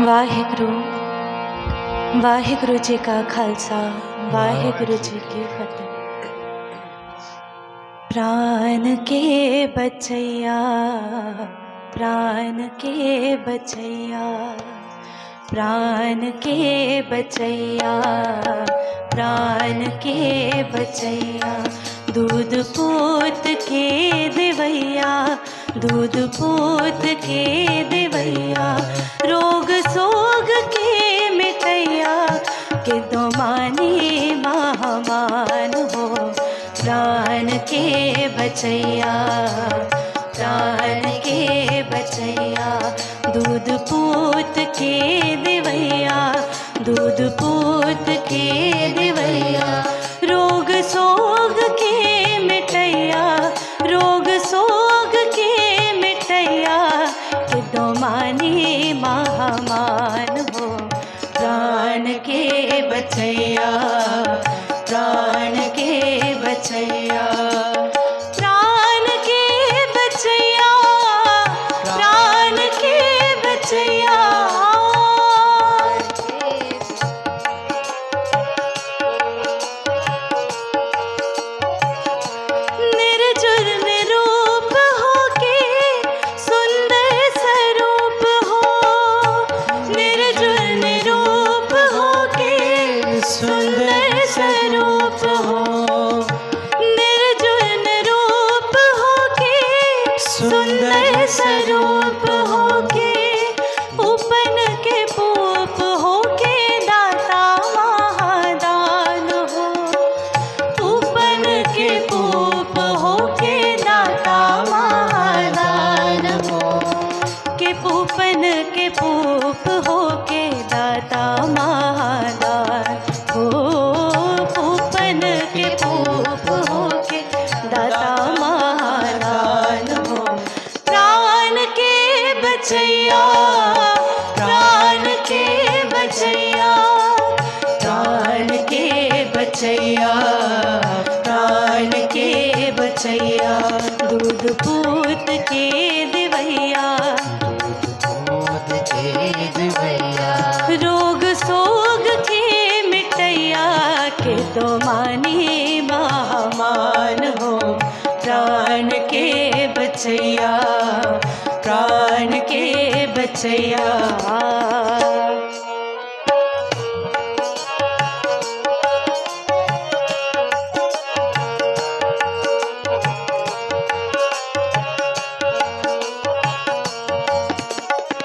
वाहिगुरु वाहिगुरु जी का खालसा वाहिगुरु जी की फतेह। प्राण के बचैया प्राण के बचैया प्राण के बचैया प्राण के बचैया दूध पूत के देवैया दूध पूत के देवैया रोग सोग के मिटैया के दो मानी महामान हो प्राण के बचैया प्राण के बचैया दूध पूत के देवैया दूध पूत के देवैया रोग सोग के मिटैया रोग सोग के मिटैया कि दो मानी महामान हो प्राण के बचैया प्राण के बचैया प्राण के बचैया प्राण के बचैया निर्जुर निरूप होके सुंदर स्वरूप हो निर्जुर निरूप होके सुंदर स्वरूप हो निर्जुर निरूप होके सुंदर स्वरूप होके उपन के पूप होके दाता महादान हो उपन के पूप होके दाता महादान हो के पूपन के पूप होके दाता महादान हो पूपन के पूप होके दाता महादान हो प्राण के बचैया प्राण के बचैया प्राण के बचैया प्राण के बचैया दूध पूत के देवैया दूध के देवैया रोग सोग के मिटैया के दो मानी महामान हो प्राण के बचैया प्राण के बचैया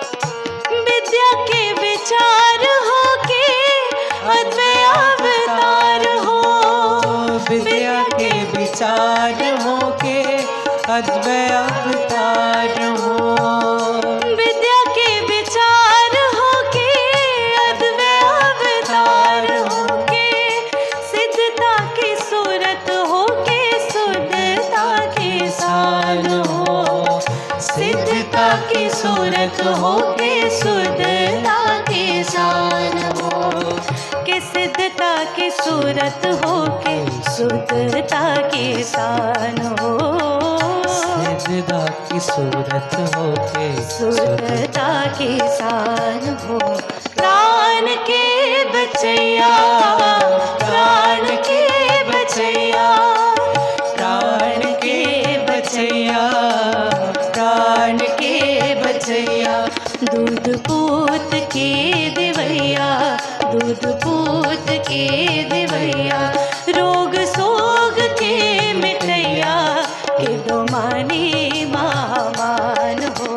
विद्या के विचार होके अद्वैत अवतार हो विद्या के विचार होके अद्वैत अवतार हो विद्या के विचार होके अद्वैत अवतार होके सिद्धता की सूरत होके शुद्धता की शान हो सिद्धता की सूरत होके शुद्धता की शान हो कि सिद्धता की सूरत होके शुद्धता की शान हो सिद्धता की सूरत होके शुद्धता की शान हो प्राण के बचैया प्राण के बचैया प्राण के बचैया प्राण के बचैया दूध पूत के देवैया दूध पूत के देवैया रोग सोग के मिटैया के दो मानी महामान हो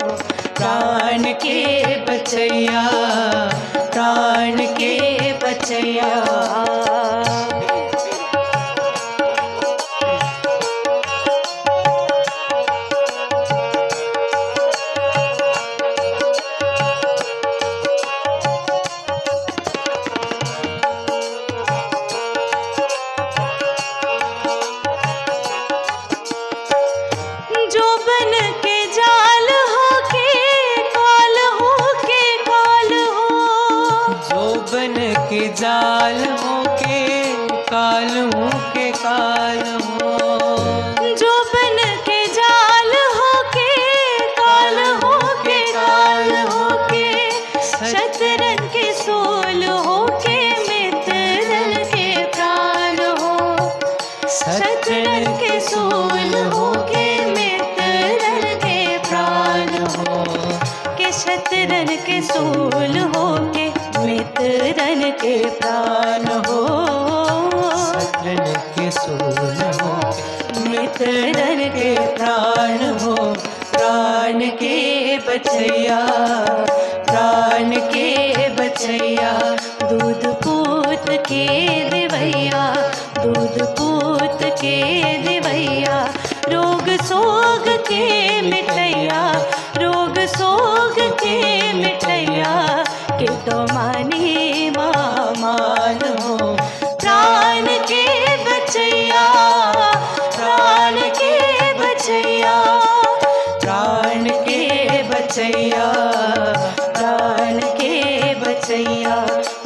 प्राण के बचैया प्राण के बचैया जो बन के जाल होके काल होके काल हो जो बन के जाल होके काल होके काल हो जो बन के जाल होके काल होके काल होके शतरंग के सोल हो के मित्रन के प्राण हो। शतरंग के सोल हो के मित्रन के प्राण हो। के शतरंग के सोल हो के मित्रन के प्राण हो। शतरंग के सोल हो मित्रन के प्राण हो। प्राण के बचैया, प्राण के बचैया, दूध पूत के देवैया, दूध पूत के देवैया, रोग सोग के मिटैया, रोग सोग के मिटैया, के तो मानी मान हो। प्राण के बचैया, प्राण के बचैया, प्राण के बचैया, प्राण के बचैया,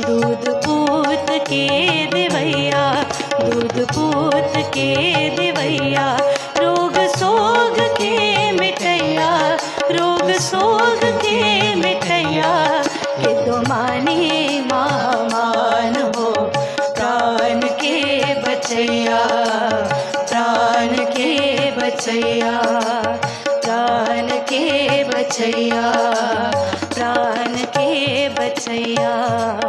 दूध पूत के देवैया, दूध पूत के देवैया, रोग सोग के मिटैया, रोग सोग के मिटैया, के तो मानी मान हो। प्राण के बचैया, प्राण के बचैया, प्राण के बचैया, प्राण के बचैया।